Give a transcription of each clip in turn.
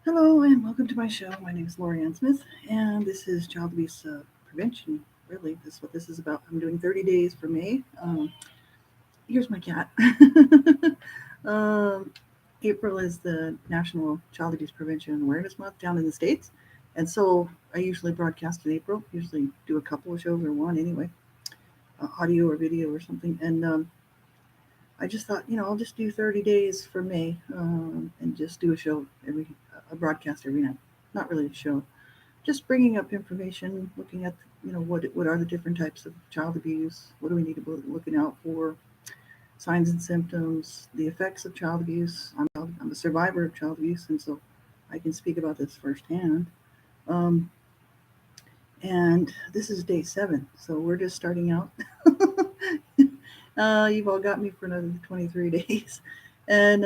Hello and welcome to my show. My name is Laurie Smith, and this is child abuse prevention. Really, this is what this is about. I'm doing 30 days for May. Here's my cat. um, April is the National Child Abuse Prevention and Awareness Month down in the States, and so I usually broadcast in April. Usually do a couple of shows or one anyway, audio or video or something. And I just thought, I'll just do 30 days for May and just do a broadcast every night. Not really a show, just bringing up information, looking at what are the different types of child abuse, what do we need to be looking out for, signs and symptoms, the effects of child abuse. I'm a survivor of child abuse, and so I can speak about this firsthand. Um, and this is day 7, so we're just starting out. You've all got me for another 23 days. And,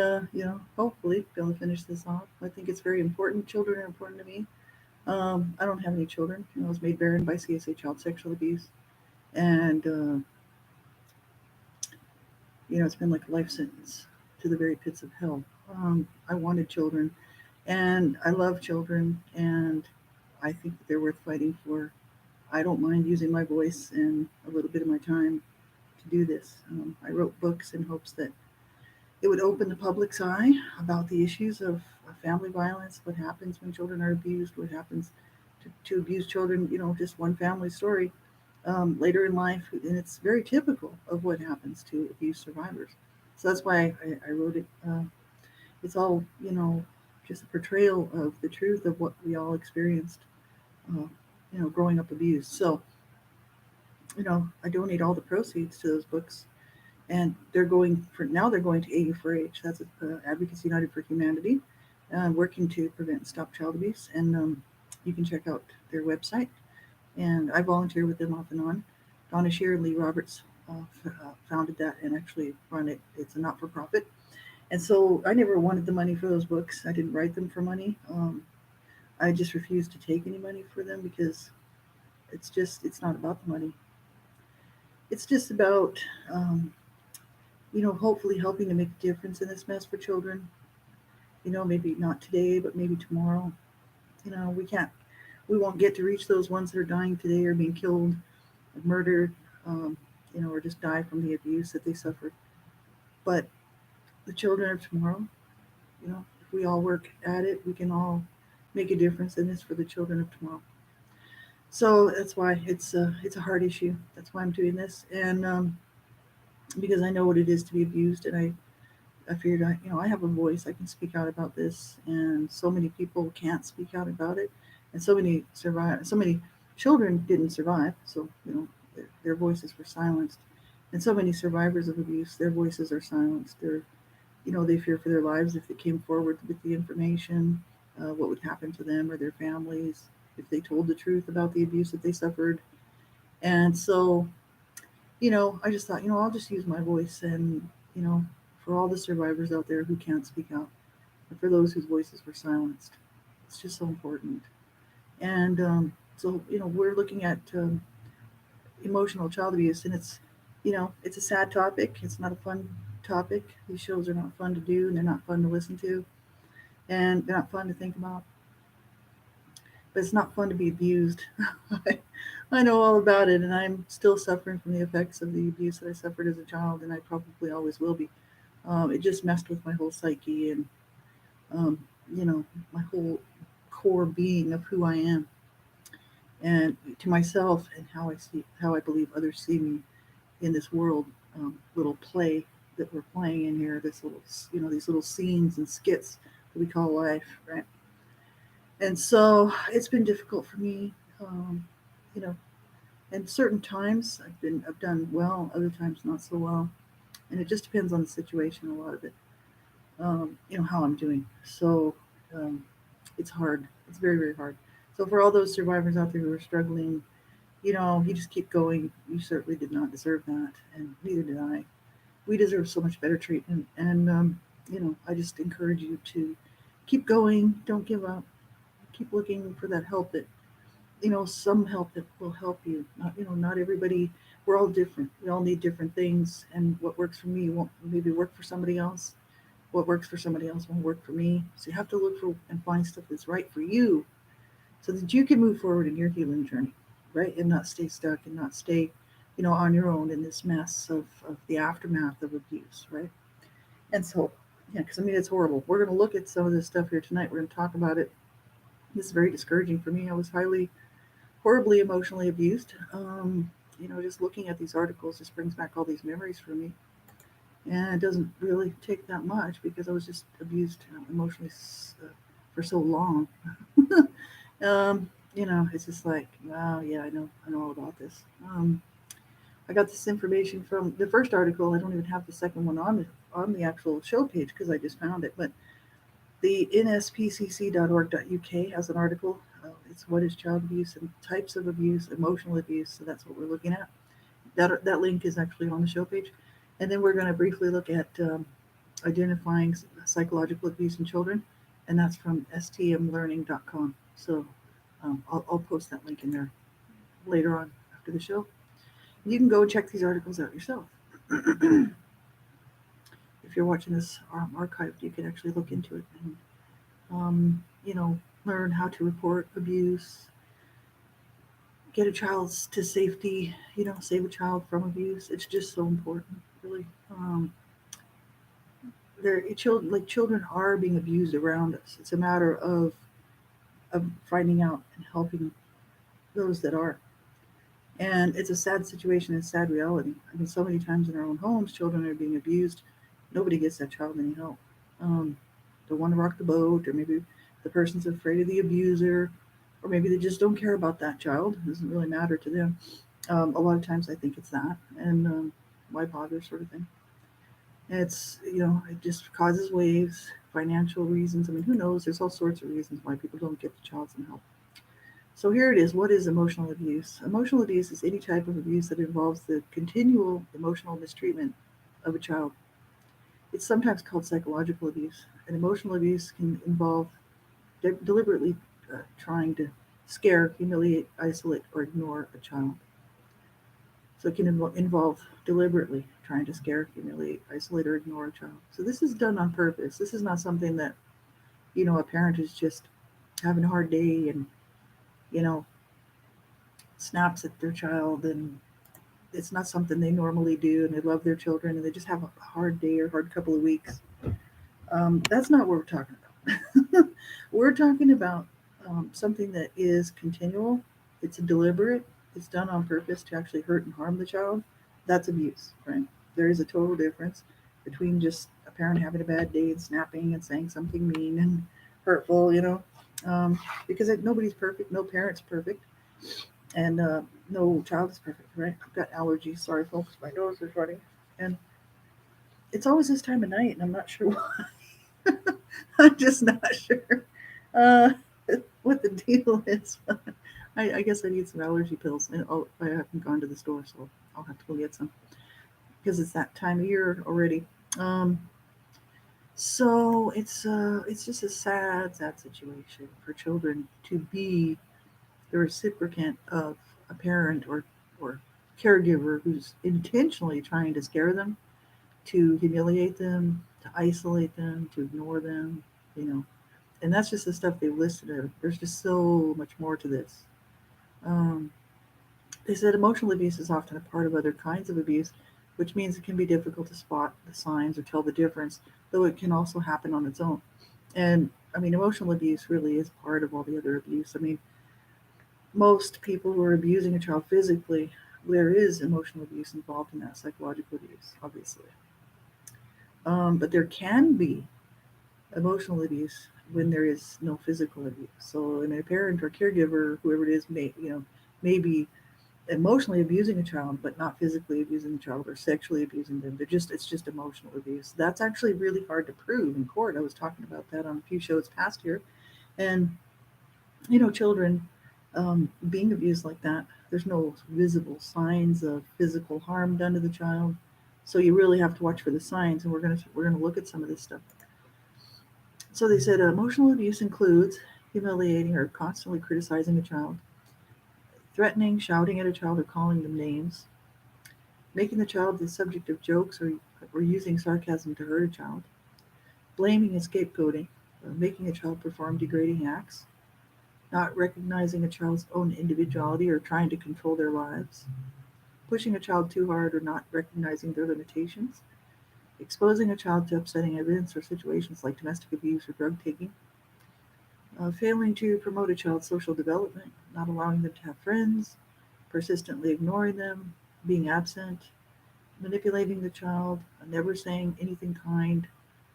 hopefully be able to finish this off. I think it's very important. Children are important to me. I don't have any children. I was made barren by CSA child sexual abuse. And, it's been like a life sentence to the very pits of hell. I wanted children, and I love children, and I think that they're worth fighting for. I don't mind using my voice and a little bit of my time to do this. I wrote books in hopes that it would open the public's eye about the issues of family violence, what happens when children are abused, what happens to abused children, just one family story later in life. And it's very typical of what happens to abuse survivors. So that's why I wrote it. It's all, just a portrayal of the truth of what we all experienced, uh, growing up abused. So, I donate all the proceeds to those books, and they're going to AU4H. That's Advocates United for Humanity, working to prevent and stop child abuse. And you can check out their website. And I volunteer with them off and on. Donna Shear and Lee Roberts founded that and actually run it. It's a not-for-profit. And so I never wanted the money for those books. I didn't write them for money. I just refused to take any money for them because it's not about the money. It's just about hopefully helping to make a difference in this mess for children. Maybe not today, but maybe tomorrow. We won't get to reach those ones that are dying today or being killed, murdered, um, or just die from the abuse that they suffered. But the children of tomorrow, if we all work at it, we can all make a difference in this for the children of tomorrow. So that's why it's a hard issue. That's why I'm doing this, and because I know what it is to be abused, and I figured I have a voice. I can speak out about this, and so many people can't speak out about it, and so many children didn't survive. So their voices were silenced, and so many survivors of abuse, their voices are silenced. They fear for their lives if they came forward with the information, what would happen to them or their families if they told the truth about the abuse that they suffered. And so I just thought, I'll just use my voice and, you know, for all the survivors out there who can't speak out, and for those whose voices were silenced. It's just so important. And so, we're looking at emotional child abuse, and it's a sad topic. It's not a fun topic. These shows are not fun to do, and they're not fun to listen to, and they're not fun to think about. But it's not fun to be abused. I know all about it, and I'm still suffering from the effects of the abuse that I suffered as a child, and I probably always will be. It just messed with my whole psyche and, um, my whole core being of who I am, and to myself, and how I believe others see me in this world. Little play that we're playing in here, these little scenes and skits that we call life, right? And so it's been difficult for me, you know, and certain times I've done well, other times not so well, and it just depends on the situation. A lot of it, how I'm doing. So um, it's hard. It's very, very hard. So for all those survivors out there who are struggling, you just keep going. You certainly did not deserve that, and neither did I. We deserve so much better treatment, and I just encourage you to keep going. Don't give up. Keep looking for that help that some help that will help you. Not everybody. We're all different. We all need different things, and what works for me won't maybe work for somebody else. What works for somebody else won't work for me. So you have to look for and find stuff that's right for you so that you can move forward in your healing journey, right? And not stay stuck and not stay, on your own in this mess of the aftermath of abuse, right? And so, yeah, because I mean, it's horrible. We're going to look at some of this stuff here tonight. We're going to talk about it. This is very discouraging for me. I was horribly emotionally abused. Just looking at these articles just brings back all these memories for me. And it doesn't really take that much because I was just abused emotionally for so long. It's just like, wow, yeah, I know all about this. I got this information from the first article. I don't even have the second one on the actual show page because I just found it. But the nspcc.org.uk has an article. It's what is child abuse and types of abuse, emotional abuse. So that's what we're looking at. That link is actually on the show page. And then we're going to briefly look at identifying psychological abuse in children, and that's from stmlearning.com. So I'll post that link in there later on after the show. You can go check these articles out yourself. If you're watching this archived, you can actually look into it and, learn how to report abuse, get a child to safety, save a child from abuse. It's just so important, really. Children are being abused around us. It's a matter of finding out and helping those that are. And it's a sad situation and sad reality. I mean, so many times in our own homes, children are being abused. Nobody gets that child any help. Um, don't want to rock the boat, or maybe the person's afraid of the abuser, or maybe they just don't care about that child. It doesn't really matter to them. A lot of times I think it's that, and why bother, sort of thing. It just causes waves, financial reasons. I mean, who knows? There's all sorts of reasons why people don't get the child some help. So here it is. What is emotional abuse? Emotional abuse is any type of abuse that involves the continual emotional mistreatment of a child. It's sometimes called psychological abuse. And emotional abuse can involve deliberately trying to scare, humiliate, isolate, or ignore a child. So it can involve deliberately trying to scare, humiliate, isolate, or ignore a child. So this is done on purpose. This is not something that, a parent is just having a hard day and, you know, snaps at their child, and it's not something they normally do, and they love their children and they just have a hard day or hard couple of weeks. That's not what we're talking about. We're talking about something that is continual, it's deliberate, it's done on purpose to actually hurt and harm the child. That's abuse, right? There is a total difference between just a parent having a bad day and snapping and saying something mean and hurtful, because nobody's perfect, no parent's perfect, and no child is perfect, right? I've got allergies. Sorry, folks, my nose is running, and it's always this time of night, and I'm not sure why. I'm just not sure uh, what the deal is. I guess I need some allergy pills, and I haven't gone to the store, so I'll have to go get some because it's that time of year already. Um, so it's just a sad, sad situation for children to be the recipient of a parent or caregiver who's intentionally trying to scare them, to humiliate them, to isolate them, to ignore them, you know. And that's just the stuff they've listed there. There's just so much more to this. Um, they said emotional abuse is often a part of other kinds of abuse, which means it can be difficult to spot the signs or tell the difference, though it can also happen on its own. And I mean, emotional abuse really is part of all the other abuse. I mean, most people who are abusing a child physically, there is emotional abuse involved in that, psychological abuse, obviously. But there can be emotional abuse when there is no physical abuse. So, a parent or caregiver, whoever it is, may be emotionally abusing a child, but not physically abusing the child or sexually abusing them. It's just emotional abuse. That's actually really hard to prove in court. I was talking about that on a few shows past here, and children being abused like that, there's no visible signs of physical harm done to the child. So you really have to watch for the signs, and we're gonna look at some of this stuff. So they said emotional abuse includes humiliating or constantly criticizing a child, threatening, shouting at a child, or calling them names, making the child the subject of jokes or using sarcasm to hurt a child, blaming and scapegoating, making a child perform degrading acts, not recognizing a child's own individuality or trying to control their lives, pushing a child too hard or not recognizing their limitations, exposing a child to upsetting events or situations like domestic abuse or drug taking, failing to promote a child's social development, not allowing them to have friends, persistently ignoring them, being absent, manipulating the child, never saying anything kind,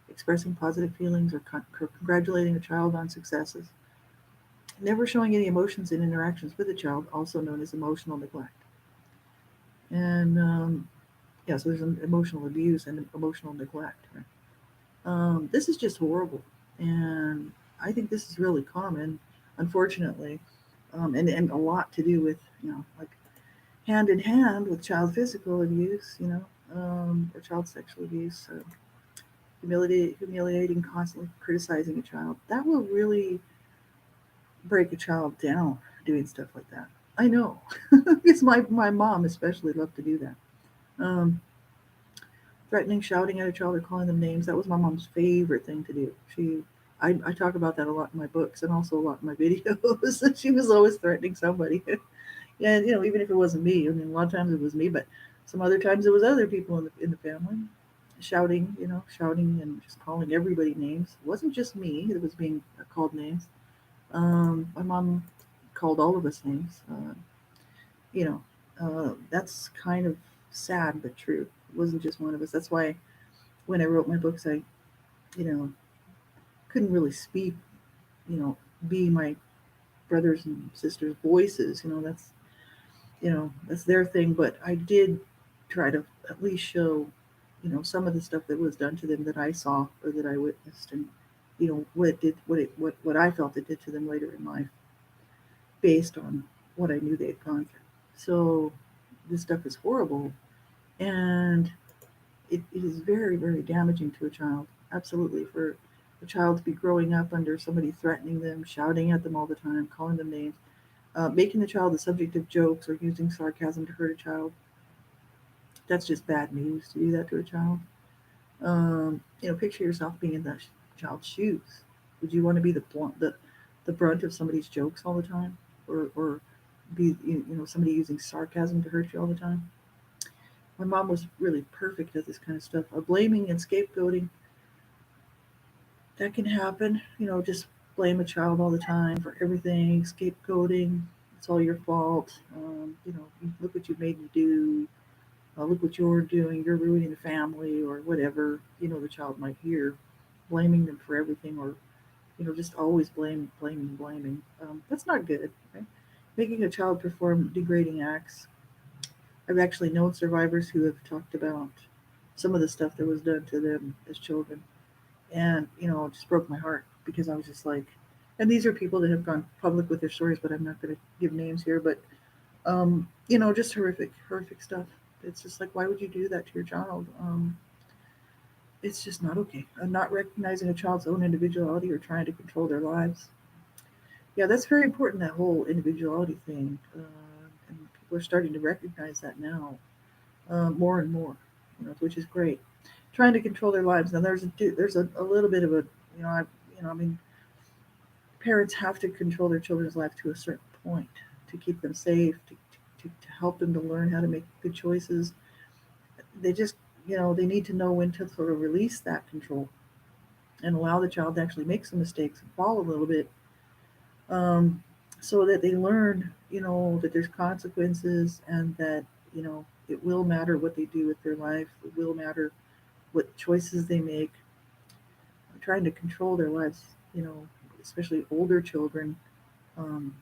expressing positive feelings or congratulating a child on successes, never showing any emotions in interactions with a child, also known as emotional neglect. And yeah, so there's an emotional abuse and emotional neglect. Right? This is just horrible, and I think this is really common, unfortunately, and a lot to do with like hand in hand with child physical abuse, or child sexual abuse, humiliating, constantly criticizing a child. That will really break a child down doing stuff like that. I know, because my mom especially loved to do that. Um, Threatening, shouting at a child, or calling them names. That was my mom's favorite thing to do. I talk about that a lot in my books and also a lot in my videos. She was always threatening somebody. And, even if it wasn't me, I mean, a lot of times it was me, but some other times it was other people in the family shouting, shouting and just calling everybody names. It wasn't just me that was being called names. My mom called all of us names. You know, that's kind of sad but true. It wasn't just one of us. That's why when I wrote my books, I, you know, couldn't really speak, you know, be my brothers and sisters' voices. That's their thing. But I did try to at least show, some of the stuff that was done to them that I saw or that I witnessed, and what it did, what I felt it did to them later in life, based on what I knew they had gone through. So this stuff is horrible, and it is very, very damaging to a child. Absolutely, for a child to be growing up under somebody threatening them, shouting at them all the time, calling them names, making the child the subject of jokes or using sarcasm to hurt a child. That's just bad news to do that to a child. Picture yourself being in that child's shoes. Would you want to be the brunt of somebody's jokes all the time, or be somebody using sarcasm to hurt you all the time? My mom was really perfect at this kind of stuff. Blaming and scapegoating, that can happen. Just blame a child all the time for everything, scapegoating. It's all your fault. Look what you made me do. Look what you're doing. You're ruining the family, or whatever. The child might hear, blaming them for everything, or just always blaming. That's not good. Right? Making a child perform degrading acts. I've actually known survivors who have talked about some of the stuff that was done to them as children, and it just broke my heart because I was just like, and these are people that have gone public with their stories, but I'm not going to give names here, but just horrific stuff. It's just like, why would you do that to your child? It's just not okay. Not recognizing a child's own individuality or trying to control their lives. Yeah, that's very important, that whole individuality thing, and people are starting to recognize that now, more and more, which is great. Trying to control their lives. Now there's a little bit of a, I mean, parents have to control their children's life to a certain point to keep them safe, to help them to learn how to make good choices. They just, they need to know when to sort of release that control and allow the child to actually make some mistakes and fall a little bit, um, so that they learn, that there's consequences, and that, it will matter what they do with their life. It will matter what choices they make. Trying to control their lives, especially older children, to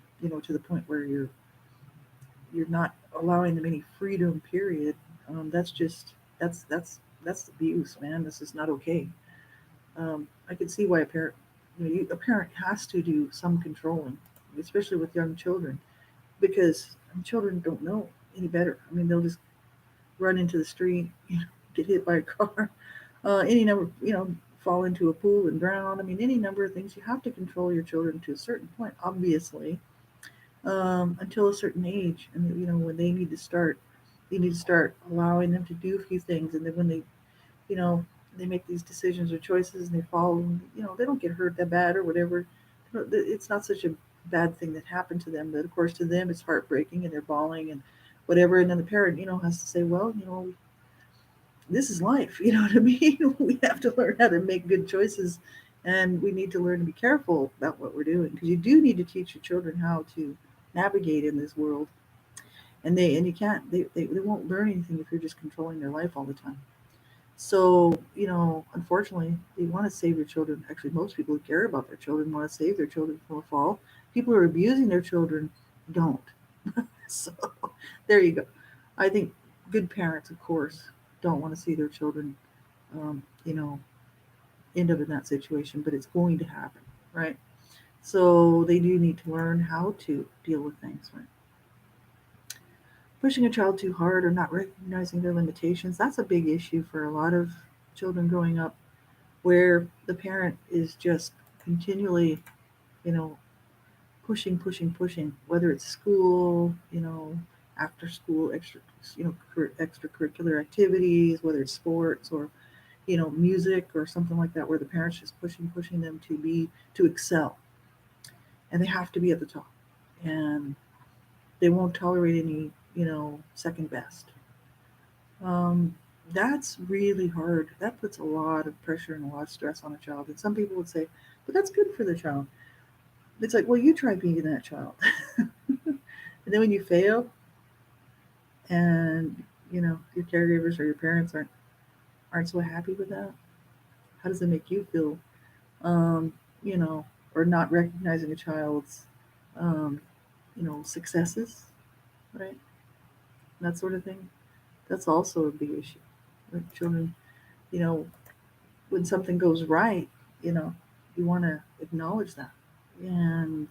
the point where you're not allowing them any freedom. Period. That's just that's abuse, man. This is not okay. I can see why a parent, a parent has to do some controlling, especially with young children, because children don't know any better. I mean, they'll just run into the street, get hit by a car, any number, fall into a pool and drown. I mean, any number of things. You have to control your children to a certain point, obviously, until a certain age, and when they need to start allowing them to do a few things, and then when they, you know, they make these decisions or choices and they follow them. They don't get hurt that bad or whatever. It's not such a bad thing that happened to them. But of course, to them, it's heartbreaking and they're bawling and whatever. And then the parent, has to say, well, this is life. You know what I mean? We have to learn how to make good choices, and we need to learn to be careful about what we're doing because you do need to teach your children how to navigate in this world. And you can't they won't learn anything if you're just controlling their life all the time. So, unfortunately, they want to save their children. Actually, most people who care about their children want to save their children from a fall. People who are abusing their children don't. So, there you go. I think good parents, of course, don't want to see their children, um, you know, end up in that situation, but it's going to happen, right? So, they do need to learn how to deal with things, right? Pushing a child too hard or not recognizing their limitations, that's a big issue for a lot of children growing up where the parent is just continually, you know, pushing, pushing, pushing, whether it's school, after school extracurricular activities, whether it's sports or, music or something like that, where the parents just pushing, pushing them to excel, and they have to be at the top, and they won't tolerate any, second best. Um, that's really hard. That puts a lot of pressure and a lot of stress on a child. And some people would say, but that's good for the child. It's like, well, you try being that child. And then when you fail and, your caregivers or your parents aren't so happy with that, how does it make you feel? Um, you know, or not recognizing a child's, um, successes, right? That sort of thing. That's also a big issue. Like children, you know, when something goes right, you know, you want to acknowledge that. And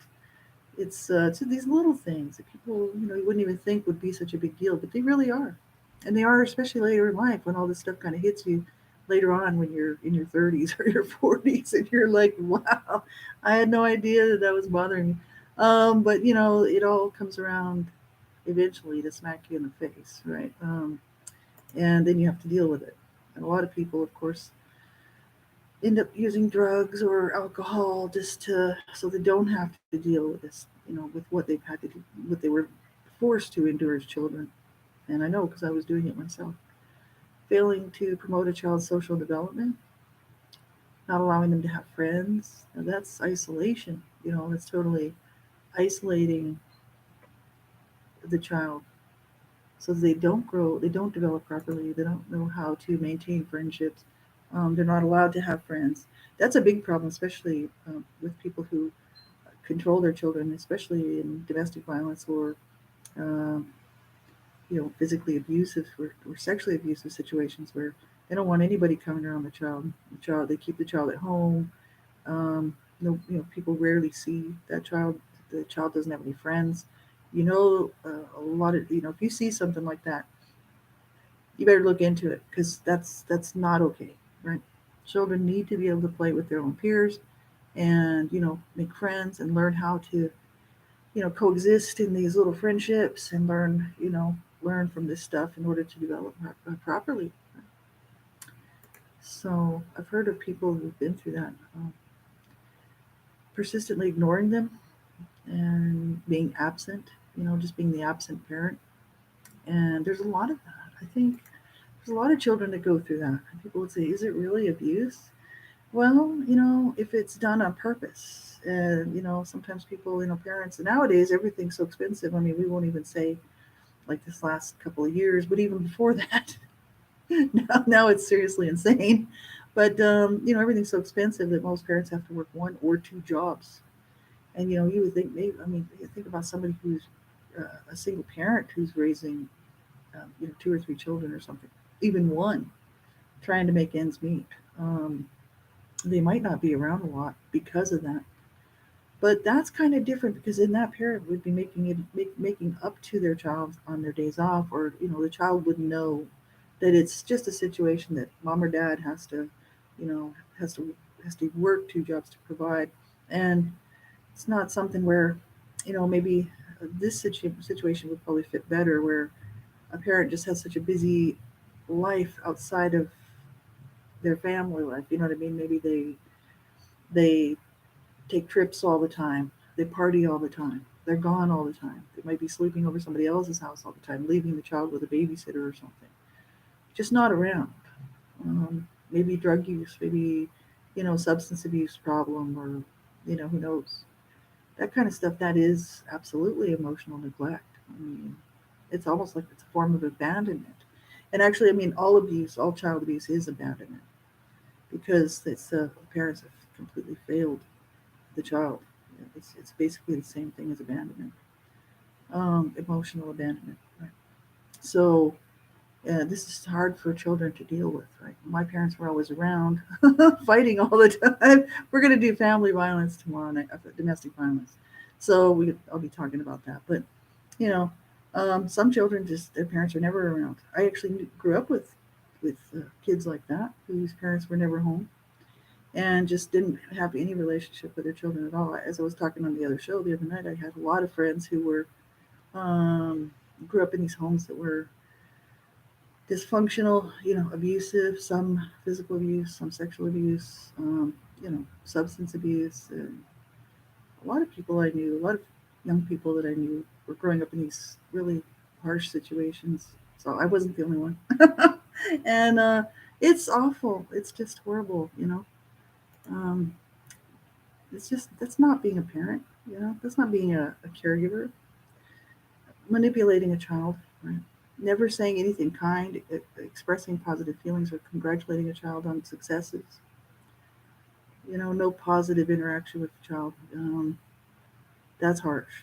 it's these little things that people, you wouldn't even think would be such a big deal, but they really are. And they are, especially later in life when all this stuff kind of hits you later on when you're in your 30s or your 40s and you're like, wow, I had no idea that was bothering me. But, it all comes around eventually to smack you in the face, right? And then you have to deal with it. And a lot of people, of course, end up using drugs or alcohol just to so they don't have to deal with this, with what they've had to do, what they were forced to endure as children. And I know because I was doing it myself. Failing to promote a child's social development, not allowing them to have friends, now that's isolation. That's totally isolating the child so they don't grow, they don't develop properly, they don't know how to maintain friendships. They're not allowed to have friends. That's a big problem, especially with people who control their children, especially in domestic violence or um, physically abusive or sexually abusive situations where they don't want anybody coming around the child. They keep the child at home. No, people rarely see that child. The child doesn't have any friends. A lot of if you see something like that, you better look into it because that's not okay, right? Children need to be able to play with their own peers and make friends and learn how to coexist in these little friendships and learn from this stuff in order to develop properly. So I've heard of people who've been through that, persistently ignoring them and being absent, just being the absent parent. And there's a lot of that. I think there's a lot of children that go through that. And people would say, is it really abuse? Well, if it's done on purpose. And, sometimes people, parents, and nowadays everything's so expensive. I mean, we won't even say like this last couple of years, but even before that, now it's seriously insane. But, everything's so expensive that most parents have to work one or two jobs. And, you would think maybe, I mean, you think about somebody who's a single parent who's raising, two or three children or something, even one, trying to make ends meet. Um, they might not be around a lot because of that. But that's kind of different because then that parent would be making up to their child on their days off, or the child would know that it's just a situation that mom or dad you know, has to has to work two jobs to provide, and it's not something where maybe this situation would probably fit better where a parent just has such a busy life outside of their family life. You know what I mean? Maybe they take trips all the time. They party all the time. They're gone all the time. They might be sleeping over somebody else's house all the time, leaving the child with a babysitter or something. Just not around. Maybe drug use, maybe substance abuse problem, or who knows. That kind of stuff. That is absolutely emotional neglect. I mean, it's almost like it's a form of abandonment. And actually, I mean, all abuse, all child abuse is abandonment because the parents have completely failed the child. It's basically the same thing as abandonment, emotional abandonment. Right? So this is hard for children to deal with. Right? My parents were always around, fighting all the time. We're going to do family violence tomorrow night, domestic violence. So I'll be talking about that. But you know, some children just their parents are never around. I actually grew up with kids like that whose parents were never home and just didn't have any relationship with their children at all. As I was talking on the other show the other night, I had a lot of friends who were um, grew up in these homes that were dysfunctional, abusive, some physical abuse, some sexual abuse, substance abuse. And a lot of people I knew, a lot of young people that I knew were growing up in these really harsh situations. So I wasn't the only one. And it's awful. It's just horrible. Um, it's just that's not being a parent. That's not being a caregiver. Manipulating a child, right? Never saying anything kind, expressing positive feelings, or congratulating a child on successes. No positive interaction with the child. That's harsh.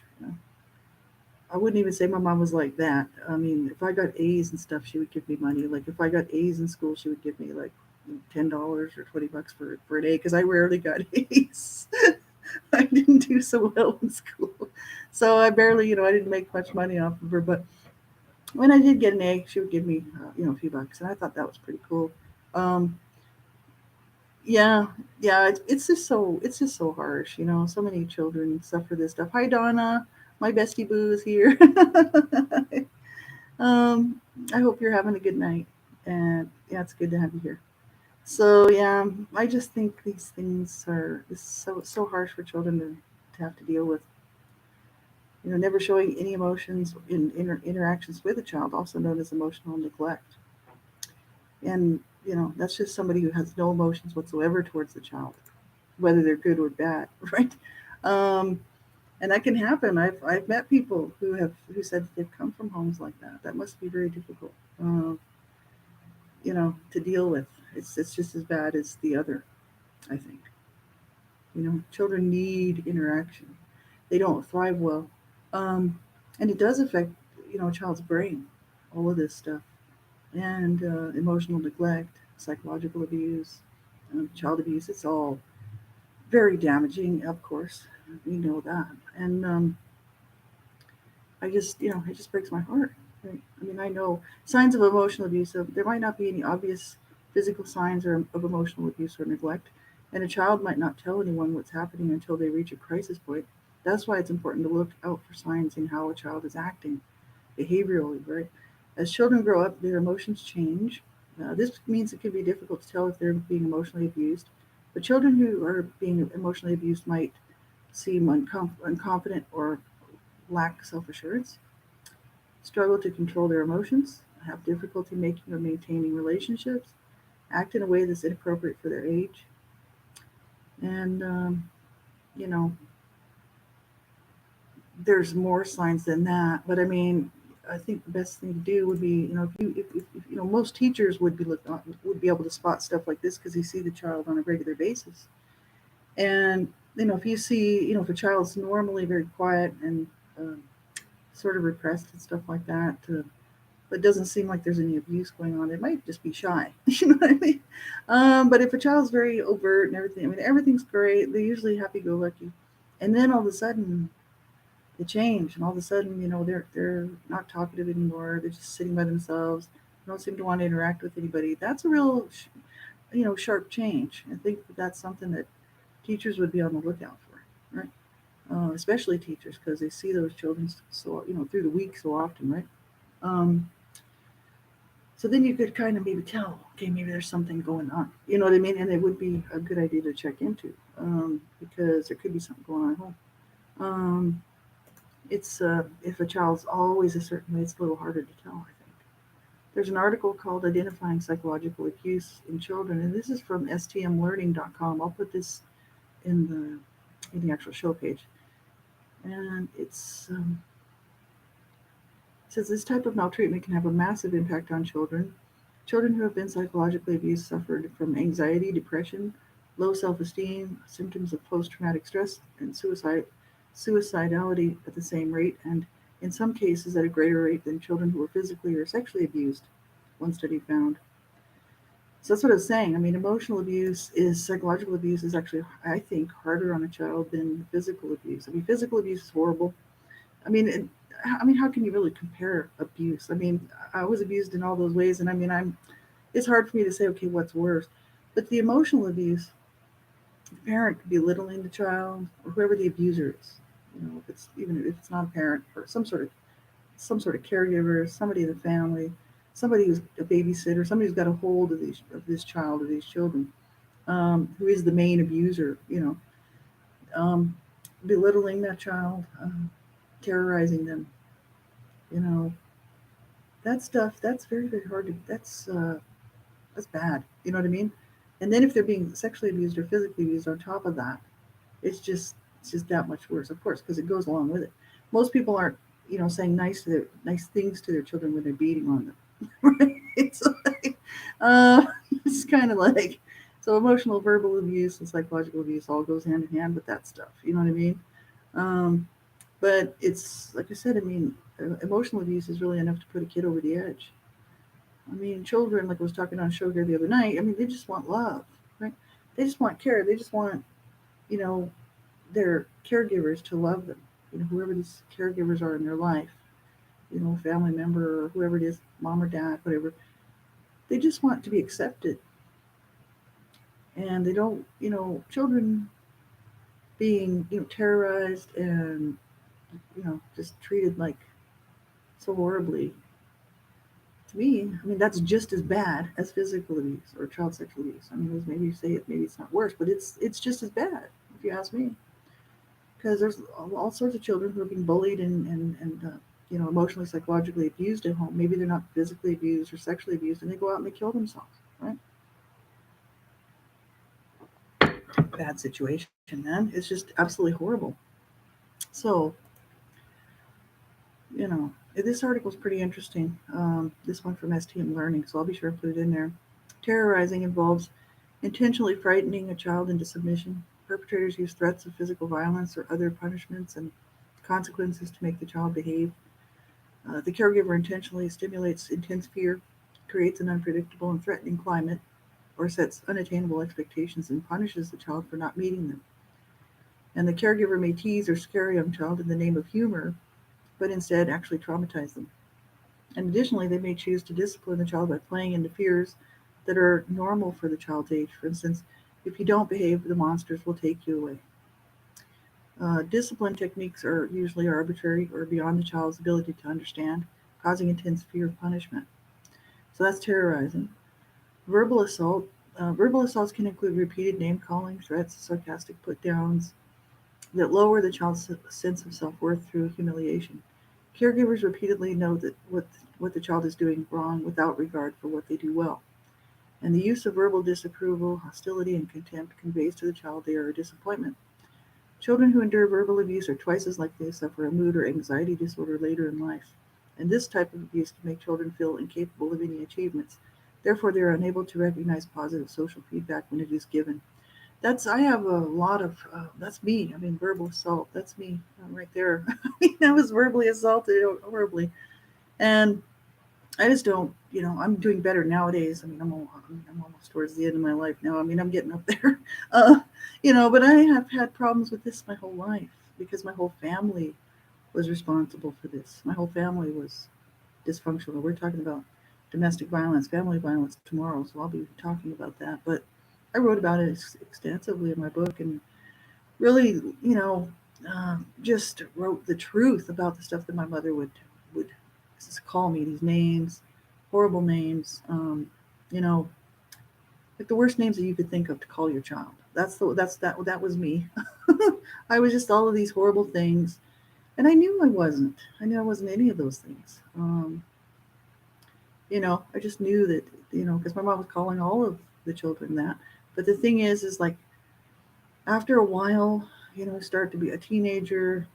I wouldn't even say my mom was like that. I mean, if I got A's and stuff, she would give me money. Like if I got A's in school, she would give me like $10 or $20 for an A because I rarely got A's. I didn't do so well in school, so I barely, I didn't make much money off of her. But when I did get an A, she would give me, a few bucks, and I thought that was pretty cool. Um, yeah, yeah, it's just so harsh. So many children suffer this stuff. Hi, Donna, my bestie boo is here. um, I hope you're having a good night, and yeah, it's good to have you here. So yeah, I just think these things are is so harsh for children to have to deal with. Never showing any emotions in interactions with a child, also known as emotional neglect. And that's just somebody who has no emotions whatsoever towards the child, whether they're good or bad, right? Um, and that can happen. I've met people who said they've come from homes like that. That must be very difficult, to deal with. It's just as bad as the other, I think. Children need interaction. They don't thrive well, um, and it does affect a child's brain. All of this stuff and emotional neglect, psychological abuse, child abuse. It's all very damaging, of course. We know that. And it just breaks my heart. Right? I mean, I know signs of emotional abuse. There might not be any obvious physical signs of emotional abuse or neglect, and a child might not tell anyone what's happening until they reach a crisis point. That's why it's important to look out for signs in how a child is acting behaviorally, right? As children grow up, their emotions change. This means it can be difficult to tell if they're being emotionally abused. But children who are being emotionally abused might seem unconfident or lack self assurance, struggle to control their emotions, have difficulty making or maintaining relationships, act in a way that's inappropriate for their age. And, you know, there's more signs than that. But I mean, I think the best thing to do would be, if most teachers would be able to spot stuff like this because they see the child on a regular basis. And if you see, if a child's normally very quiet and um, sort of repressed and stuff like that, but doesn't seem like there's any abuse going on, it might just be shy. You know what I mean? But if a child's very overt and everything, I mean, everything's great. They're usually happy-go-lucky, and then all of a sudden they change, and all of a sudden, they're not talkative anymore. They're just sitting by themselves. They don't seem to want to interact with anybody. That's a real, sharp change. I think that's something that teachers would be on the lookout for, right? Especially teachers because they see those children so through the week so often, right? Um, So then you could kind of maybe tell, okay, maybe there's something going on. You know what I mean? And it would be a good idea to check into, because there could be something going on at home. Um, it's if a child's always a certain way, it's a little harder to tell, I think. There's an article called Identifying Psychological Abuse in Children, and this is from stmlearning.com. I'll put this in the actual show page. And it says this type of maltreatment can have a massive impact on children. Children who have been psychologically abused suffered from anxiety, depression, low self-esteem, symptoms of post-traumatic stress, and suicidality at the same rate, and in some cases at a greater rate than children who were physically or sexually abused, one study found. So that's what I was saying. I mean, psychological abuse is actually, I think, harder on a child than physical abuse. I mean, physical abuse is horrible. I mean, how can you really compare abuse? I mean, I was abused in all those ways, and I mean, it's hard for me to say, okay, what's worse. But the emotional abuse, the parent belittling the child or whoever the abuser is, if it's even if it's not a parent or some sort of caregiver, somebody in the family, somebody who's a babysitter, somebody who's got a hold of this child or these children, who is the main abuser, um, belittling that child, terrorizing them, you know, that stuff. That's very very hard to. That's bad. You know what I mean? And then if they're being sexually abused or physically abused on top of that, it's just it's just that much worse, of course, because it goes along with it. Most people aren't, saying nice things to their children when they're beating on them. Right? It's like, uh, it's kind of like, so emotional, verbal abuse, and psychological abuse all goes hand in hand with that stuff. You know what I mean? Um, but it's like I said. I mean, emotional abuse is really enough to put a kid over the edge. I mean, children, like I was talking on a show here the other night, I mean, they just want love, right? They just want care. They just want, you know, their caregivers to love them, whoever these caregivers are in their life, family member or whoever it is, mom or dad, whatever. They just want to be accepted. And they don't, children being, terrorized and, just treated like so horribly. To me, I mean, that's just as bad as physical abuse or child sexual abuse. I mean, maybe you say it, maybe it's not worse, but it's just as bad, if you ask me. Because there's all sorts of children who are being bullied and emotionally, psychologically abused at home. Maybe they're not physically abused or sexually abused, and they go out and they kill themselves. Right? Bad situation, man. It's just absolutely horrible. So, you know, this article is pretty interesting. This one from STM Learning, so I'll be sure to put it in there. Terrorizing involves intentionally frightening a child into submission. Perpetrators use threats of physical violence or other punishments and consequences to make the child behave. The caregiver intentionally stimulates intense fear, creates an unpredictable and threatening climate, or sets unattainable expectations and punishes the child for not meeting them. And the caregiver may tease or scare a young child in the name of humor, but instead actually traumatize them. And additionally, they may choose to discipline the child by playing into fears that are normal for the child's age. For instance, if you don't behave, the monsters will take you away. Discipline techniques are usually arbitrary or beyond the child's ability to understand, causing intense fear of punishment. So that's terrorizing. Verbal assault. Verbal assaults can include repeated name calling, threats, sarcastic put downs that lower the child's sense of self worth through humiliation. Caregivers repeatedly know that what the child is doing wrong without regard for what they do well. And the use of verbal disapproval, hostility, and contempt conveys to the child they are a disappointment. Children who endure verbal abuse are twice as likely to suffer a mood or anxiety disorder later in life. And this type of abuse can make children feel incapable of any achievements. Therefore, they are unable to recognize positive social feedback when it is given. I have a lot of, that's me. I mean, verbal assault, that's me right there. I mean, I was verbally assaulted horribly. And I just don't, I'm doing better nowadays. I mean, I'm almost towards the end of my life now. I mean, I'm getting up there. Uh, but I have had problems with this my whole life because my whole family was responsible for this. My whole family was dysfunctional. We're talking about domestic violence, family violence tomorrow, so I'll be talking about that. But I wrote about it extensively in my book and really, just wrote the truth about the stuff that my mother would call me these names, horrible names, you know, like the worst names that you could think of to call your child. That was me. I was just all of these horrible things, and I knew I wasn't. I knew I wasn't any of those things. I just knew that, because my mom was calling all of the children that. But the thing is like after a while, start to be a teenager,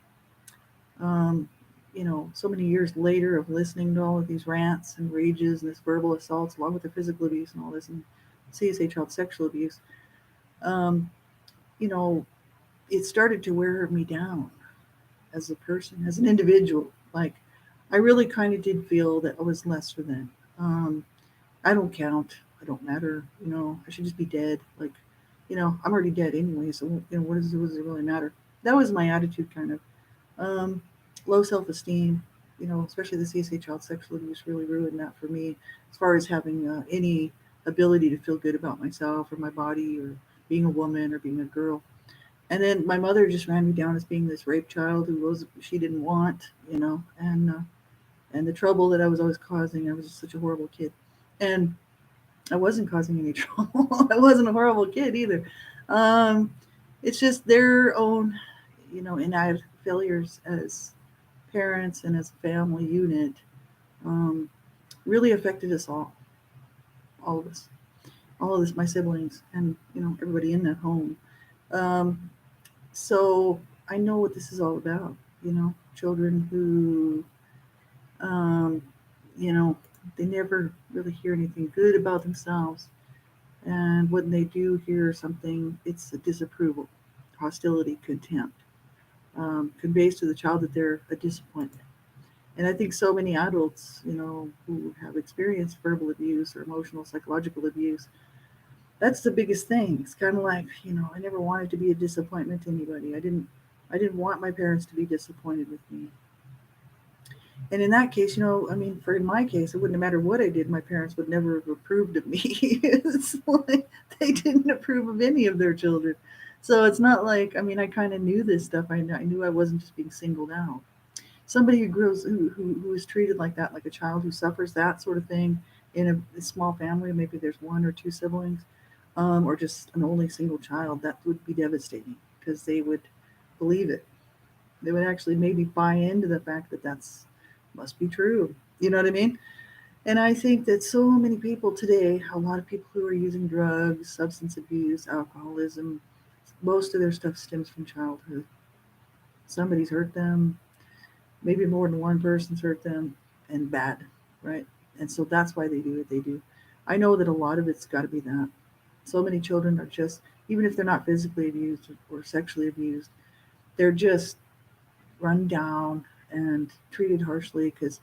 um, so many years later of listening to all of these rants and rages and this verbal assaults, along with the physical abuse and all this, and CSA child sexual abuse, um, you know, it started to wear me down as a person, as an individual. Like, I really kind of did feel that I was lesser than. Um, I don't count. I don't matter. I should just be dead. Like, I'm already dead anyway. So, what does it really matter? That was my attitude, kind of. Um, Low self esteem, especially the CSA child sexual abuse really ruined that for me, as far as having any ability to feel good about myself or my body or being a woman or being a girl. And then my mother just ran me down as being this rape child she didn't want, and the trouble that I was always causing. I was just such a horrible kid, and I wasn't causing any trouble. I wasn't a horrible kid either. Um, it's just their own, inadequate failures as parents and as a family unit, um, really affected us all of us, all of us, my siblings, and everybody in that home. Um, so I know what this is all about. Children who, um, you know, they never really hear anything good about themselves, and when they do hear something, it's a disapproval, hostility, contempt. Conveys to the child that they're a disappointment. And I think so many adults, who have experienced verbal abuse or emotional psychological abuse, that's the biggest thing. It's kind of like, I never wanted to be a disappointment to anybody. I didn't want my parents to be disappointed with me. And in that case, I mean, for in my case, it wouldn't have mattered what I did. My parents would never have approved of me. It's like they didn't approve of any of their children. So it's not like, I mean, I kind of knew this stuff. I knew I wasn't just being singled out. Somebody who is treated like that, like a child who suffers that sort of thing in a small family, maybe there's one or two siblings, or just an only single child, that would be devastating because they would believe it. They would actually maybe buy into the fact that that's must be true. You know what I mean? And I think that so many people today, a lot of people who are using drugs, substance abuse, alcoholism, most of their stuff stems from childhood. Somebody's hurt them, maybe more than one person's hurt them, and bad, right? And so that's why they do what they do. I know that a lot of it's got to be that. So many children are just, even if they're not physically abused or sexually abused, they're just run down and treated harshly because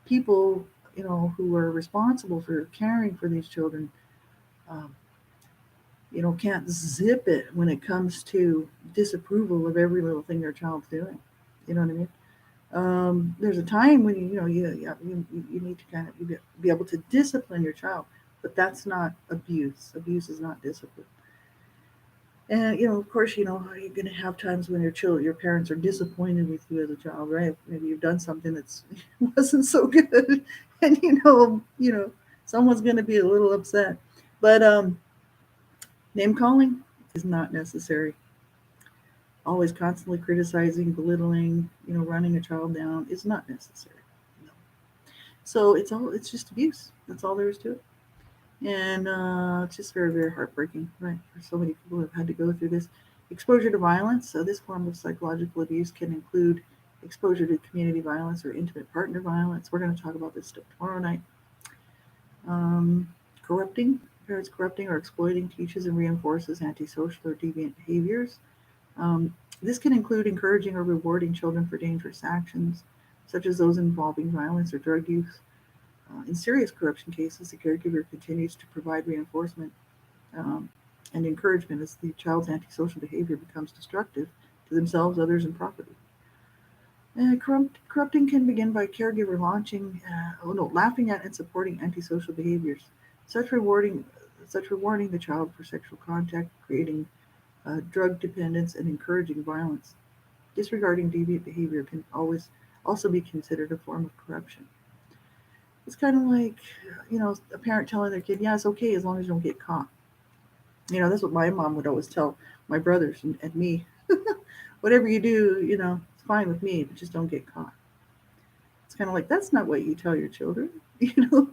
people, who are responsible for caring for these children, um, can't zip it when it comes to disapproval of every little thing their child's doing. You know what I mean? There's a time when you need to kind of be able to discipline your child, but that's not abuse. Abuse is not discipline. And of course, you're going to have times when your parents are disappointed with you as a child, right? Maybe you've done something that's wasn't so good, and someone's going to be a little upset. But name calling is not necessary. Always constantly criticizing, belittling, running a child down is not necessary. No. So it's just abuse. That's all there is to it. And it's just very, very heartbreaking, right? For so many people who have had to go through this. Exposure to violence. So this form of psychological abuse can include exposure to community violence or intimate partner violence. We're going to talk about this stuff tomorrow night. Um, Corrupting. Parents corrupting or exploiting teaches and reinforces antisocial or deviant behaviors. Um, this can include encouraging or rewarding children for dangerous actions, such as those involving violence or drug use. In serious corruption cases, the caregiver continues to provide reinforcement um, and encouragement as the child's antisocial behavior becomes destructive to themselves, others, and property. Corrupting can begin by caregiver laughing at and supporting antisocial behaviors, such rewarding, such rewarding the child for sexual contact, creating drug dependence, and encouraging violence. Disregarding deviant behavior can always also be considered a form of corruption. It's kind of like, a parent telling their kid, yeah, it's okay as long as you don't get caught. That's what my mom would always tell my brothers and me. Whatever you do, it's fine with me, but just don't get caught. It's kind of like, that's not what you tell your children.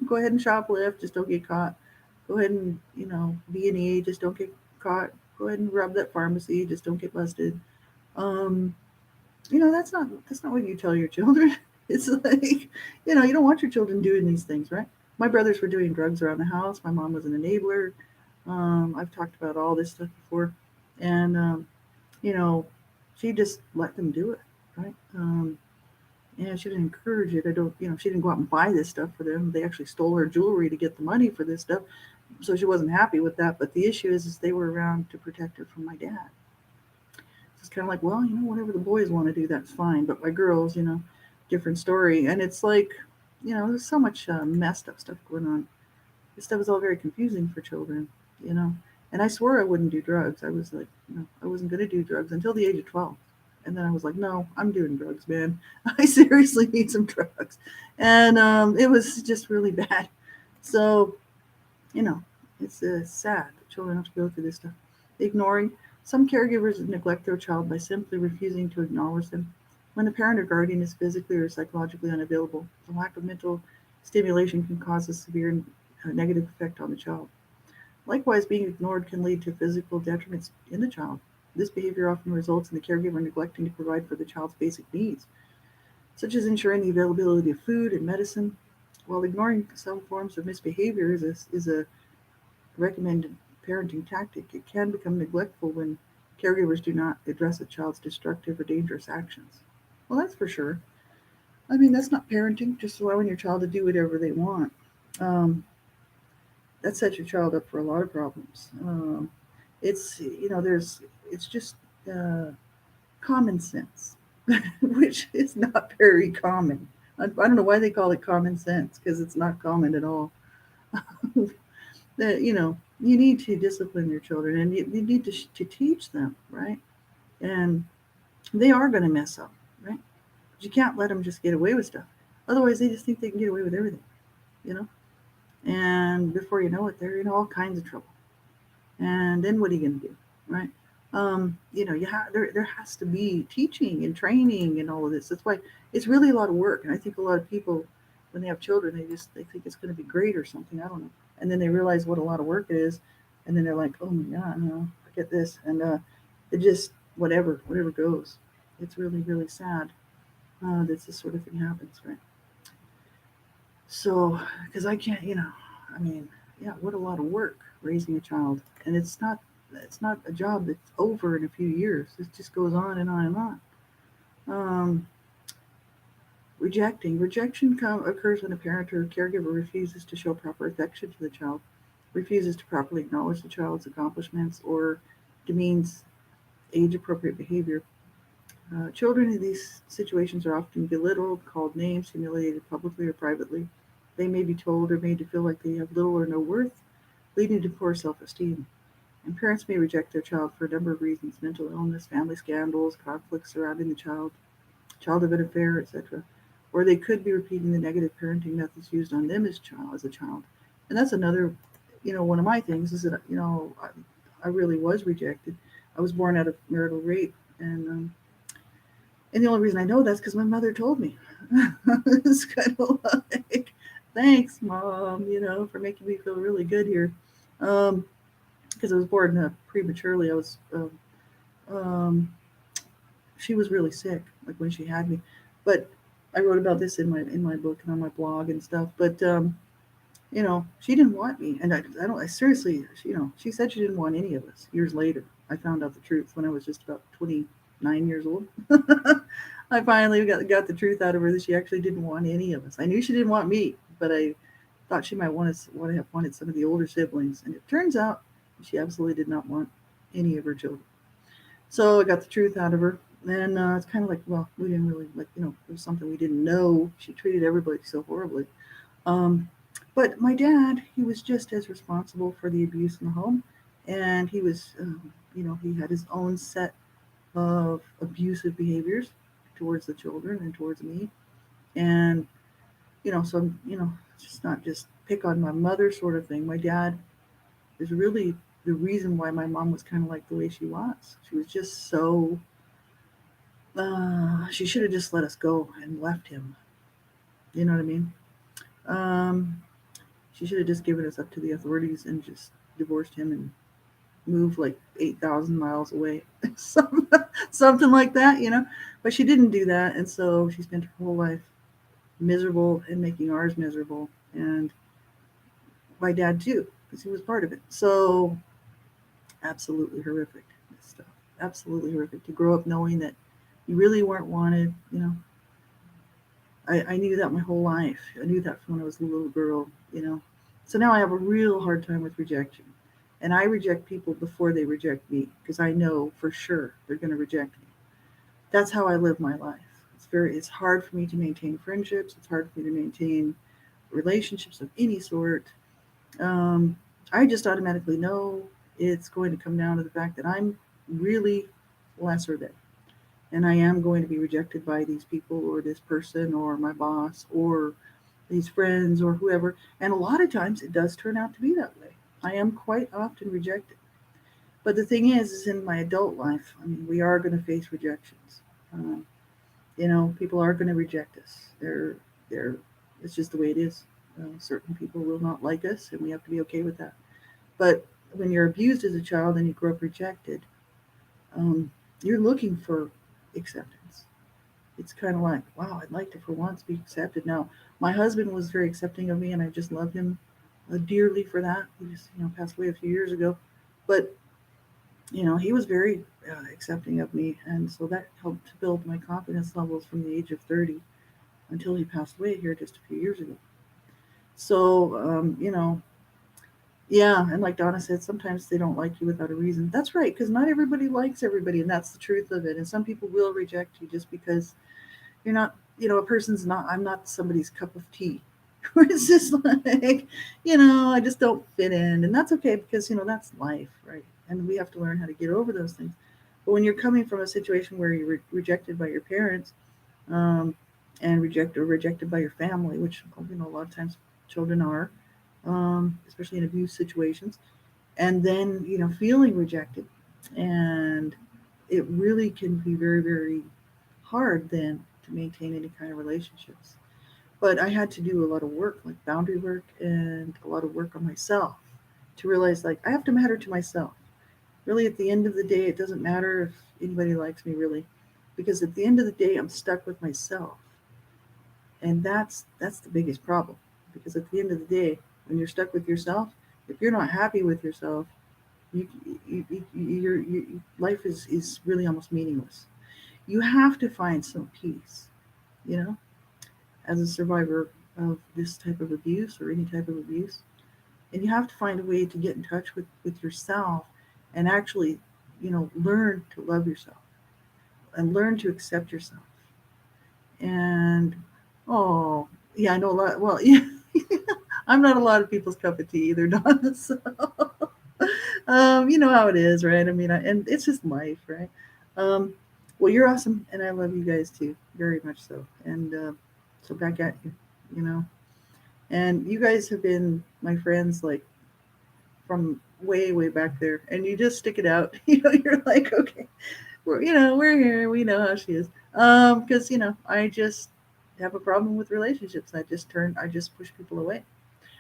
Go ahead and shoplift, just don't get caught. Go ahead and, be an E, just don't get caught. Go ahead and rob that pharmacy, just don't get busted. Um, that's not what you tell your children. It's like, you don't want your children doing these things, right? My brothers were doing drugs around the house. My mom was an enabler. I've talked about all this stuff before, and you know, she just let them do it, right? And she didn't encourage it. I don't, she didn't go out and buy this stuff for them. They actually stole her jewelry to get the money for this stuff, so she wasn't happy with that. But the issue is they were around to protect her from my dad. It's kind of like, well, whatever the boys want to do, that's fine. But my girls, different story. And it's like, there's so much messed up stuff going on. This stuff is all very confusing for children, you know. And I swore I wouldn't do drugs. I was like, I wasn't going to do drugs until the age of 12. And then I was like, no, I'm doing drugs, man. I seriously need some drugs. And it was just really bad. So, you know, it's sad that children have to go through this stuff. Ignoring. Some caregivers neglect their child by simply refusing to acknowledge them. When a parent or guardian is physically or psychologically unavailable, the lack of mental stimulation can cause a severe negative effect on the child. Likewise, being ignored can lead to physical detriments in the child. This behavior often results in the caregiver neglecting to provide for the child's basic needs, such as ensuring the availability of food and medicine. While ignoring some forms of misbehavior is a recommended parenting tactic, it can become neglectful when caregivers do not address a child's destructive or dangerous actions. Well, that's for sure. I mean, that's not parenting, just allowing your child to do whatever they want. Um, that sets your child up for a lot of problems. It's just uh, common sense, which is not very common. I don't know why they call it common sense because it's not common at all. That you need to discipline your children and you need to teach them, right? And they are going to mess up, right? But you can't let them just get away with stuff. Otherwise, they just think they can get away with everything, you know. And before you know it, they're in all kinds of trouble. And then what are you going to do, right? There has to be teaching and training and all of this. That's why it's really a lot of work. And I think a lot of people, when they have children, they think it's going to be great or something. I don't know. And then they realize what a lot of work it is, and then they're like, oh my god, forget this, and it just whatever goes. It's really really sad that this sort of thing happens, right? So, because I can't, I mean, yeah, what a lot of work raising a child, and it's not a job that's over in a few years. It just goes on and on and on. Um, rejection occurs when a parent or caregiver refuses to show proper affection to the child, refuses to properly acknowledge the child's accomplishments, or demeans age-appropriate behavior. Children in these situations are often belittled, called names, humiliated publicly or privately. They may be told or made to feel like they have little or no worth, leading to poor self-esteem. And parents may reject their child for a number of reasons: mental illness, family scandals, conflicts surrounding the child, childhood affair, etc. Or they could be repeating the negative parenting methods used on them as a child. And that's another, one of my things is that, I really was rejected. I was born out of marital rape. And the only reason I know that's because my mother told me. It's kind of like, thanks, mom, for making me feel really good here. Um, because I was born prematurely. Um, she was really sick, like when she had me. But I wrote about this in my book and on my blog and stuff. But she didn't want me, and I don't. I seriously, she said she didn't want any of us. Years later, I found out the truth when I was just about 29 years old. I finally got the truth out of her that she actually didn't want any of us. I knew she didn't want me, but I thought she might want to have wanted some of the older siblings, and it turns out she absolutely did not want any of her children. So I got the truth out of her. And it's kind of like, well, we didn't really, like, it was something we didn't know. She treated everybody so horribly. Um, but my dad, he was just as responsible for the abuse in the home. And he was, he had his own set of abusive behaviors towards the children and towards me. And, so, just not just pick on my mother sort of thing. My dad is really the reason why my mom was kind of like the way she was. She was just so. She should have just let us go and left him. You know what I mean? Um, she should have just given us up to the authorities and just divorced him and moved like 8,000 miles away, something like that, you know. But she didn't do that, and so she spent her whole life miserable and making ours miserable, and my dad too, because he was part of it. So absolutely horrific stuff. Absolutely horrific to grow up knowing that you really weren't wanted. You know, I knew that my whole life. I knew that from when I was a little girl. You know, so now I have a real hard time with rejection, and I reject people before they reject me because I know for sure they're going to reject me. That's how I live my life. It's hard for me to maintain friendships. It's hard for me to maintain relationships of any sort. Um, I just automatically know it's going to come down to the fact that I'm really lesser than, and I am going to be rejected by these people or this person or my boss or these friends or whoever. And a lot of times it does turn out to be that way. I am quite often rejected. But the thing is in my adult life, I mean, we are going to face rejections. Um, you know, people are going to reject us. They're. It's just the way it is. Certain people will not like us, and we have to be okay with that. But when you're abused as a child and you grow up rejected, um, you're looking for acceptance. It's kind of like, wow, I'd like to for once be accepted. Now, my husband was very accepting of me, and I just love him dearly for that. He just, passed away a few years ago, but he was very accepting of me, and so that helped to build my confidence levels from the age of 30 until he passed away here just a few years ago. So, yeah, and like Donna said, sometimes they don't like you without a reason. That's right, because not everybody likes everybody, and that's the truth of it. And some people will reject you just because you're not, a person's not, I'm not somebody's cup of tea. It's just like, I just don't fit in. And that's okay because, that's life, right? And we have to learn how to get over those things. But when you're coming from a situation where you're rejected by your parents, um, and rejected by your family, which, a lot of times children are, especially in abuse situations, and then feeling rejected, and it really can be very, very hard then to maintain any kind of relationships. But I had to do a lot of work, like boundary work, and a lot of work on myself to realize, like, I have to matter to myself. Really, at the end of the day, it doesn't matter if anybody likes me, really, because at the end of the day, I'm stuck with myself, and that's the biggest problem. Because at the end of the day, when you're stuck with yourself, if you're not happy with yourself, you, your life is really almost meaningless. You have to find some peace, you know, as a survivor of this type of abuse or any type of abuse. And you have to find a way to get in touch with yourself and actually, learn to love yourself and learn to accept yourself. And, oh, yeah, I know a lot. Well, yeah, I'm not a lot of people's cup of tea either, Donna. So, you know how it is, right? I mean, and it's just life, right? Um, well, you're awesome, and I love you guys too, very much so. And so back at you, you know. And you guys have been my friends, like from way, way back there, and you just stick it out. You're like, okay, we're here. We know how she is. Because I just have a problem with relationships. I just push people away.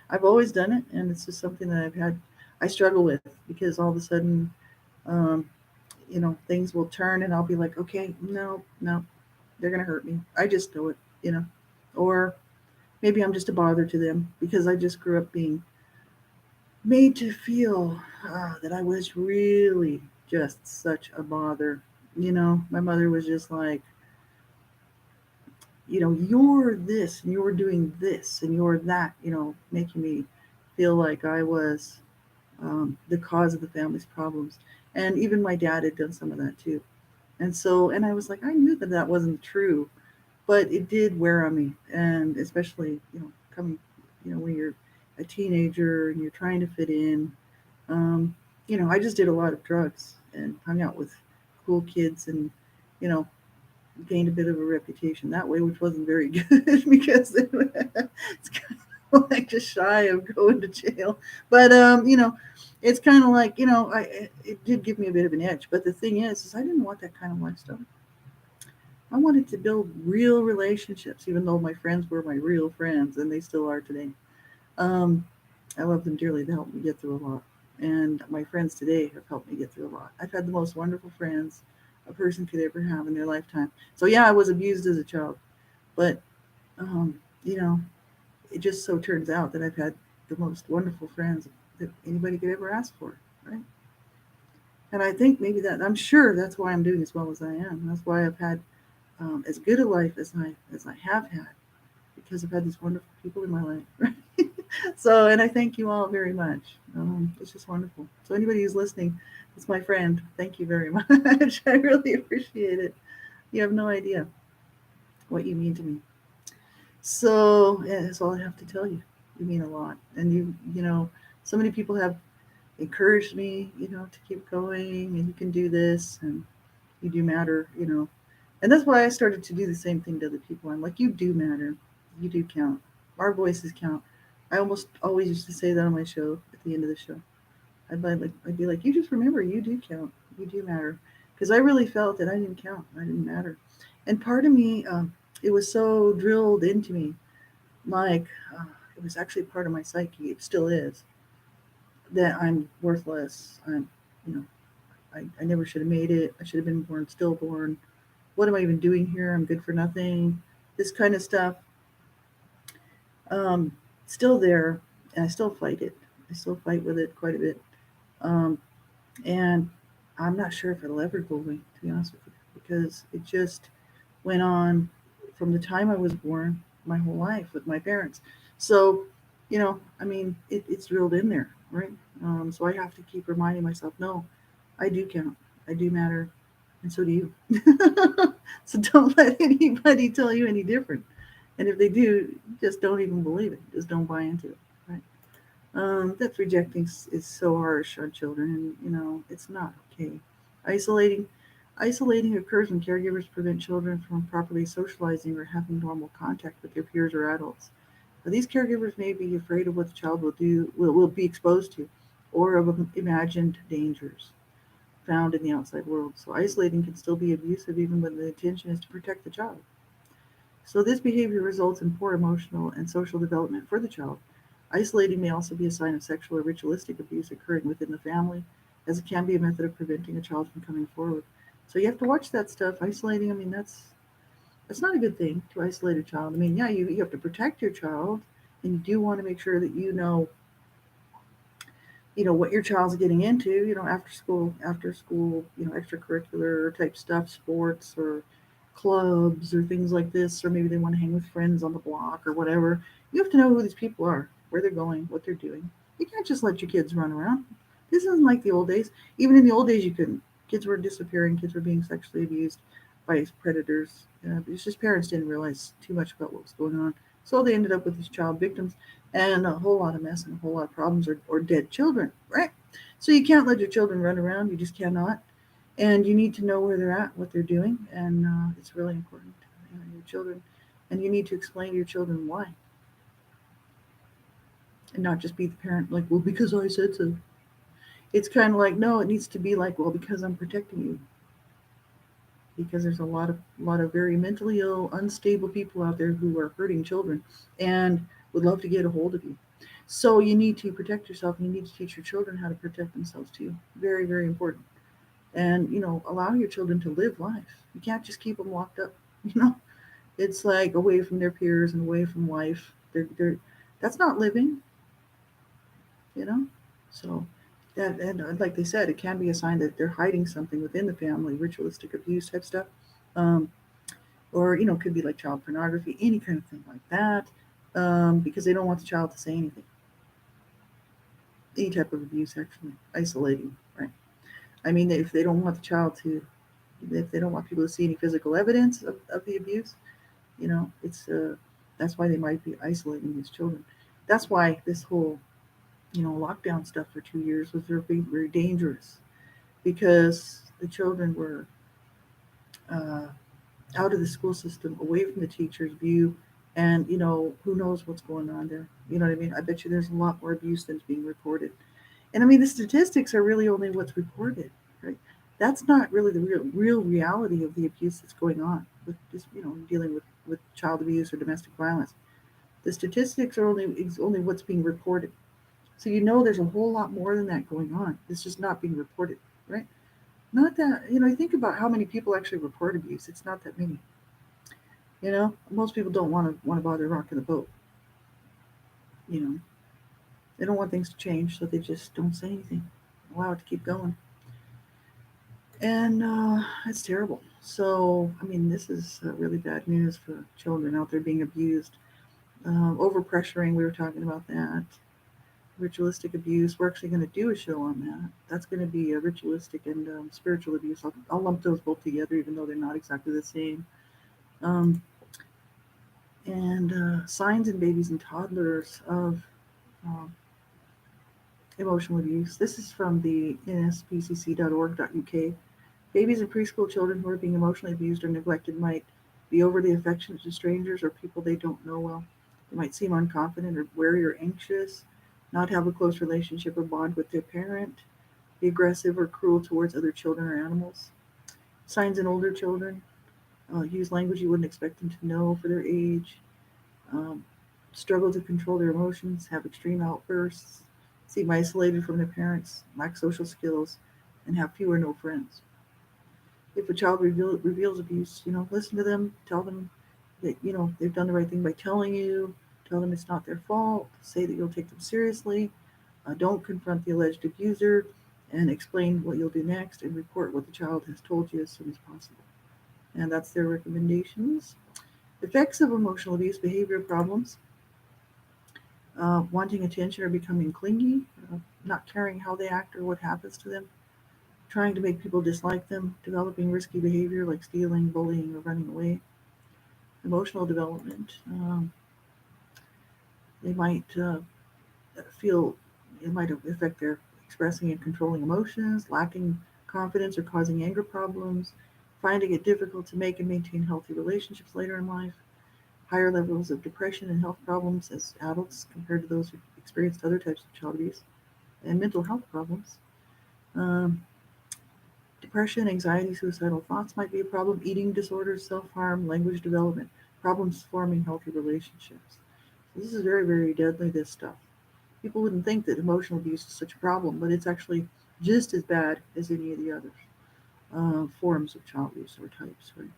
I've always done it, and it's just something that I struggle with because all of a sudden, um, things will turn, and I'll be like, okay, no, no, they're gonna hurt me. I just know it, or maybe I'm just a bother to them because I just grew up being made to feel that I was really just such a bother. My mother was just like, you're this and you're doing this and you're that, making me feel like I was the cause of the family's problems. And even my dad had done some of that too. And I was like, I knew that that wasn't true, but it did wear on me. And especially, coming, when you're a teenager and you're trying to fit in, um, I just did a lot of drugs and hung out with cool kids and, you know, gained a bit of a reputation that way, which wasn't very good because it's like just shy of going to jail. But it's kind of like it did give me a bit of an edge. But the thing is I didn't want that kind of lifestyle. I wanted to build real relationships, even though my friends were my real friends, and they still are today. Um, I love them dearly. They helped me get through a lot. And my friends today have helped me get through a lot. I've had the most wonderful friends a person could ever have in their lifetime. So, yeah, I was abused as a child. But, um, you know, it just so turns out that I've had the most wonderful friends that anybody could ever ask for, right? And I think maybe I'm sure that's why I'm doing as well as I am. That's why I've had as good a life as I have had because I've had these wonderful people in my life. So, and I thank you all very much. It's just wonderful. So, anybody who's listening, it's my friend. Thank you very much. I really appreciate it. You have no idea what you mean to me. So, yeah, that's all I have to tell you. You mean a lot, and so many people have encouraged me, to keep going, and you can do this, and you do matter, and that's why I started to do the same thing to other people. I'm like, you do matter, you do count. Our voices count. I almost always used to say that on my show at the end of the show. I'd be like, you just remember, you do count, you do matter, because I really felt that I didn't count, I didn't matter, and part of me, it was so drilled into me, like it was actually part of my psyche. It still is that I'm worthless. You know, I never should have made it. I should have been born stillborn. What am I even doing here? I'm good for nothing. This kind of stuff. Um, Still there, and I still fight it. I still fight with it quite a bit. Um, and I'm not sure if it'll ever go away, to be honest with you, because it just went on from the time I was born, my whole life with my parents. So, I mean, it's drilled in there, right? So I have to keep reminding myself, no, I do count, I do matter, and so do you. So don't let anybody tell you any different. And if they do, just don't even believe it. Just don't buy into it. Right? That's rejecting is so harsh on children, and it's not okay. Isolating, isolating occurs when caregivers prevent children from properly socializing or having normal contact with their peers or adults. Now, these caregivers may be afraid of what the child will be exposed to, or of imagined dangers found in the outside world. So isolating can still be abusive even when the intention is to protect the child. So this behavior results in poor emotional and social development for the child. Isolating may also be a sign of sexual or ritualistic abuse occurring within the family, as it can be a method of preventing a child from coming forward. So you have to watch that stuff. Isolating, I mean, that's not a good thing to isolate a child. I mean, yeah, you have to protect your child, and you do want to make sure that what your child's getting into, after school, extracurricular type stuff, sports or clubs or things like this, or maybe they want to hang with friends on the block or whatever. You have to know who these people are, where they're going, what they're doing. You can't just let your kids run around. This isn't like the old days. Even in the old days, you couldn't. Kids were disappearing, kids were being sexually abused by predators. It's just parents didn't realize too much about what was going on. So they ended up with these child victims and a whole lot of mess and a whole lot of problems, or dead children, right? So you can't let your children run around. You just cannot. And you need to know where they're at, what they're doing, and it's really important. Your children, and you need to explain to your children why, and not just be the parent like, well, because I said so. It's kind of like, no, it needs to be like, well, because I'm protecting you, because there's a lot of very mentally ill, unstable people out there who are hurting children and would love to get a hold of you. So you need to protect yourself, and you need to teach your children how to protect themselves too. Very, very important. And allow your children to live life. You can't just keep them locked up. You know, it's like away from their peers and away from life. That's not living. You know, so that, and like they said, it can be a sign that they're hiding something within the family, ritualistic abuse type stuff, um, or could be like child pornography, any kind of thing like that, because they don't want the child to say anything. Any type of abuse, actually, isolating, right? I mean, if they don't want the child to, if they don't want people to see any physical evidence of the abuse, it's that's why they might be isolating these children. That's why this whole lockdown stuff for 2 years was very, very dangerous, because the children were out of the school system, away from the teacher's view, And, who knows what's going on there? You know what I mean? I bet you there's a lot more abuse than's being reported. And I mean, the statistics are really only what's reported, right? That's not really the real reality of the abuse that's going on with just, dealing with child abuse or domestic violence. The statistics are only what's being reported. So there's a whole lot more than that going on. It's just not being reported, right? Not that, you think about how many people actually report abuse. It's not that many. Most people don't want to bother rocking the boat. You know, they don't want things to change, so they just don't say anything. Allow it to keep going, and it's terrible. So, I mean, this is really bad news for children out there being abused. Overpressuring, we were talking about that. Ritualistic abuse. We're actually going to do a show on that. That's going to be a ritualistic and spiritual abuse. I'll lump those both together, even though they're not exactly the same. Um, and signs in babies and toddlers of um, emotional abuse. This is from the nspcc.org.uk. Babies and preschool children who are being emotionally abused or neglected might be overly affectionate to strangers or people they don't know well. They might seem unconfident or wary or anxious, not have a close relationship or bond with their parent, be aggressive or cruel towards other children or animals. Signs in older children use language you wouldn't expect them to know for their age, um, struggle to control their emotions, have extreme outbursts, seem isolated from their parents, lack social skills, and have few or no friends. If a child reveals abuse, listen to them, tell them that, they've done the right thing by telling you, tell them it's not their fault, say that you'll take them seriously, don't confront the alleged abuser, and explain what you'll do next and report what the child has told you as soon as possible. And that's their recommendations. Effects of emotional abuse: behavior problems, wanting attention or becoming clingy, not caring how they act or what happens to them, trying to make people dislike them, developing risky behavior like stealing, bullying, or running away. Emotional development, they might feel, it might affect their expressing and controlling emotions, lacking confidence or causing anger problems, finding it difficult to make and maintain healthy relationships later in life, higher levels of depression and health problems as adults compared to those who experienced other types of child abuse, and mental health problems. Um, Depression, anxiety, suicidal thoughts might be a problem. Eating disorders, self harm, language development, problems forming healthy relationships. So this is very, very deadly, this stuff. People wouldn't think that emotional abuse is such a problem, but it's actually just as bad as any of the other forms of child abuse or types. Right?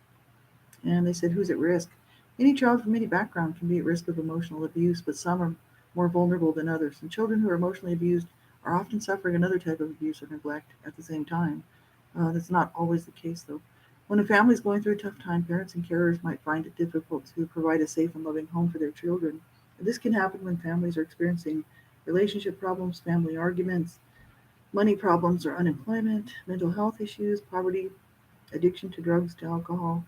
And they said, who's at risk? Any child from any background can be at risk of emotional abuse, but some are more vulnerable than others. And children who are emotionally abused are often suffering another type of abuse or neglect at the same time. That's not always the case, though. When a family is going through a tough time, parents and carers might find it difficult to provide a safe and loving home for their children. This can happen when families are experiencing relationship problems, family arguments, money problems or unemployment, mental health issues, poverty, addiction to drugs, to alcohol,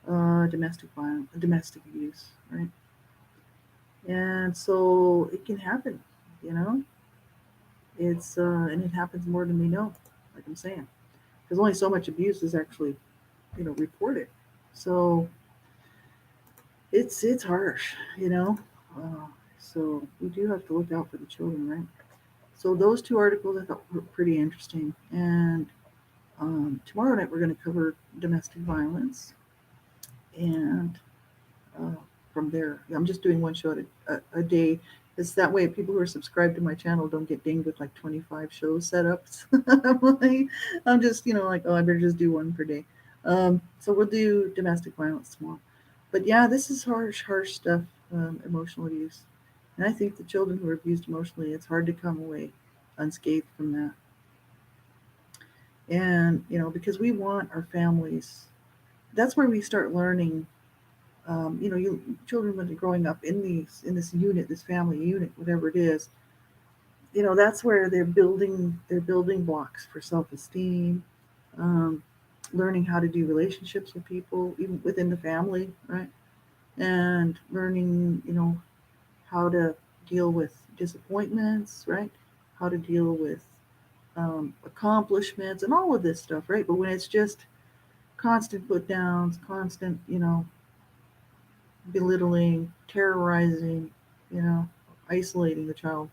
domestic violence, domestic abuse, right? And so it can happen, you know. And it happens more than we know, like I'm saying, because only so much abuse is actually, reported. So it's harsh, you know. Uh, so we do have to look out for the children, right? So those two articles I thought were pretty interesting, and tomorrow night we're going to cover domestic violence, and uh, from there, I'm just doing one show a day. It's that way people who are subscribed to my channel don't get dinged with like 25 show setups. I'm just, like, oh, I better just do one per day. So we'll do domestic violence tomorrow. But yeah, this is harsh stuff, emotional abuse. And I think the children who are abused emotionally, it's hard to come away unscathed from that. And, because we want our families, that's where we start learning. Children when they're growing up in this unit, this family unit, whatever it is, that's where they're building blocks for self-esteem, um, learning how to do relationships with people, even within the family, right? And learning, how to deal with disappointments, right? How to deal with accomplishments and all of this stuff, right? But when it's just constant put downs, constant, belittling, terrorizing, you know, isolating the child,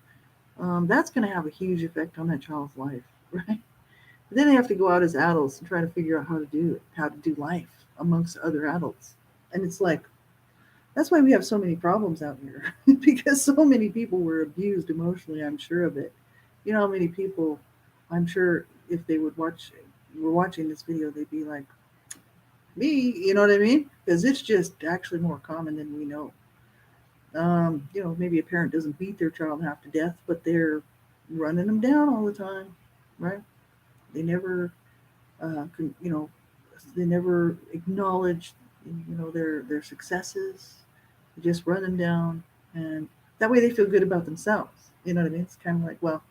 that's going to have a huge effect on that child's life, right? But then they have to go out as adults and try to figure out how to do it, how to do life amongst other adults. And it's like, that's why we have so many problems out here because so many people were abused emotionally. I'm sure of it. You know how many people, I'm sure if they would watch, were watching this video, they'd be like, me, you know what I mean? Because it's just actually more common than we know. You know, maybe a parent doesn't beat their child half to death, but they're running them down all the time, right? They never, you know, they never acknowledge, you know, their successes. They just run them down, and that way they feel good about themselves. You know what I mean? It's kind of like, well,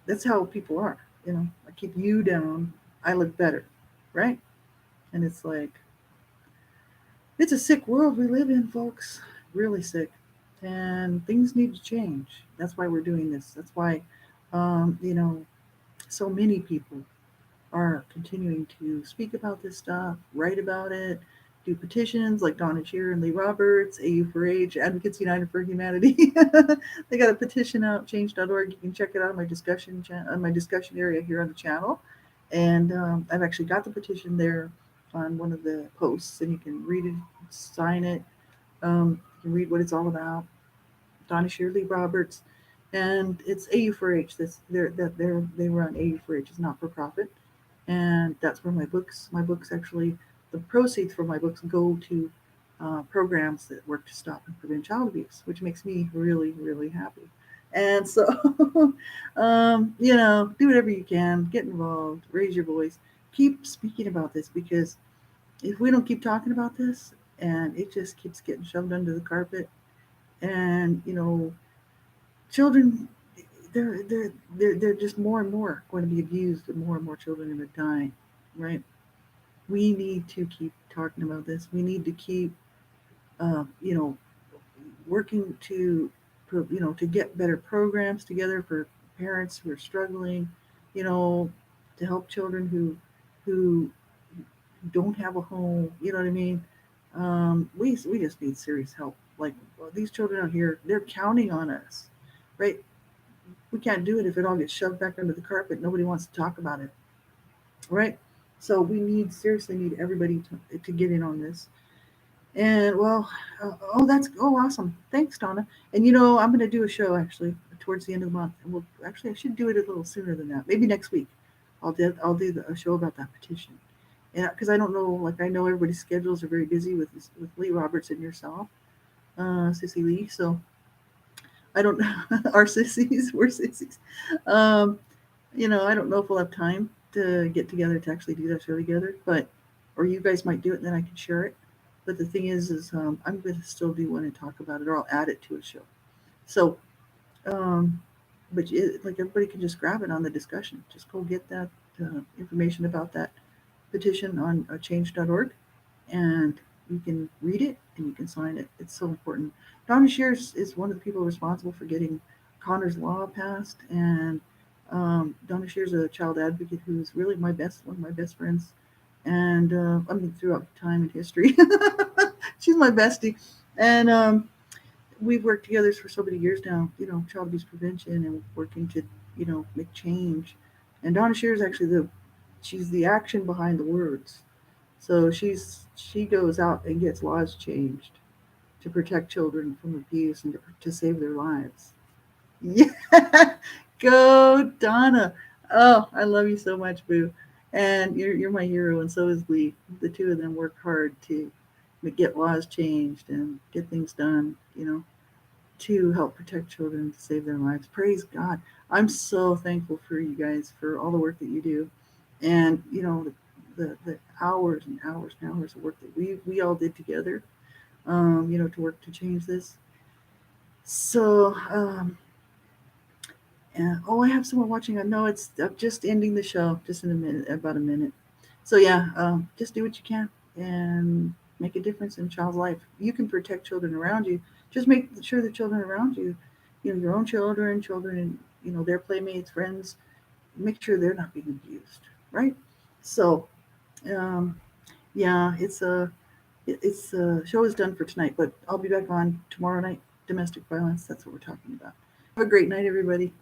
that's how people are. You know, I keep you down, I look better, right? And it's like, it's a sick world we live in, folks. Really sick. And things need to change. That's why we're doing this. That's why, you know, so many people are continuing to speak about this stuff, write about it, do petitions like Donna Shear and Lee Roberts, AU for Age, Advocates United for Humanity. They got a petition out, change.org. You can check it out on my on my discussion area here on the channel. And I've actually got the petition there on one of the posts, and you can read it, sign it, you can read what it's all about. Donna Shirley Roberts, and it's AU4H. They run AU4H is not for profit, and that's where my books actually, the proceeds from my books go to programs that work to stop and prevent child abuse, which makes me really really happy. And so, you know, do whatever you can, get involved, raise your voice, keep speaking about this because if we don't keep talking about this and it just keeps getting shoved under the carpet, and you know, children, they're just more and more going to be abused, and more children are going to die, right? We need to keep talking about this. We need to keep, you know, working to, you know, to get better programs together for parents who are struggling, you know, to help children who don't have a home. You know what I mean? We just need serious help. Like, well, these children out here, they're counting on us, right? We can't do it if it all gets shoved back under the carpet. Nobody wants to talk about it, right? So we need, seriously need everybody to get in on this. And well, oh awesome. Thanks, Donna. And you know, I'm going to do a show actually towards the end of the month, and we'll actually, I should do it a little sooner than that. Maybe next week. I'll do a show about that petition. And because I don't know, like I know everybody's schedules are very busy with Lee Roberts and yourself, Sissy Lee. So I don't know. Our sissies, we're sissies. Um, you know, I don't know if we'll have time to get together to actually do that show together, but or you guys might do it, and then I can share it. But the thing is I'm going to still do one and talk about it, or I'll add it to a show. So, um, but like everybody can just grab it on the discussion. Just go get that information about that petition on change.org, and you can read it and you can sign it. It's so important. Donna Shears is one of the people responsible for getting Connor's Law passed, and Donna Shears is a child advocate who's really one of my best friends, and I mean throughout time and history, she's my bestie, and we've worked together for so many years now. You know, child abuse prevention and working to, you know, make change. And Donna Shears is actually she's the action behind the words. So she goes out and gets laws changed to protect children from abuse and to save their lives. Yeah, go Donna. Oh, I love you so much, Boo. And you're my hero, and so is Lee. The two of them work hard to get laws changed and get things done. You know, to help protect children, to save their lives. Praise God. I'm so thankful for you guys for all the work that you do, and you know the hours and hours and hours of work that we all did together. You know, to work to change this. So, and, oh, I have someone watching. I know I'm just ending the show, just in a minute, about a minute. So yeah, just do what you can and make a difference in a child's life. You can protect children around you. Just make sure the children around you, you know, your own children, you know, their playmates, friends, make sure they're not being abused, right? So, um, yeah, It's show is done for tonight, but I'll be back on tomorrow night. Domestic violence. That's what we're talking about. Have a great night, everybody.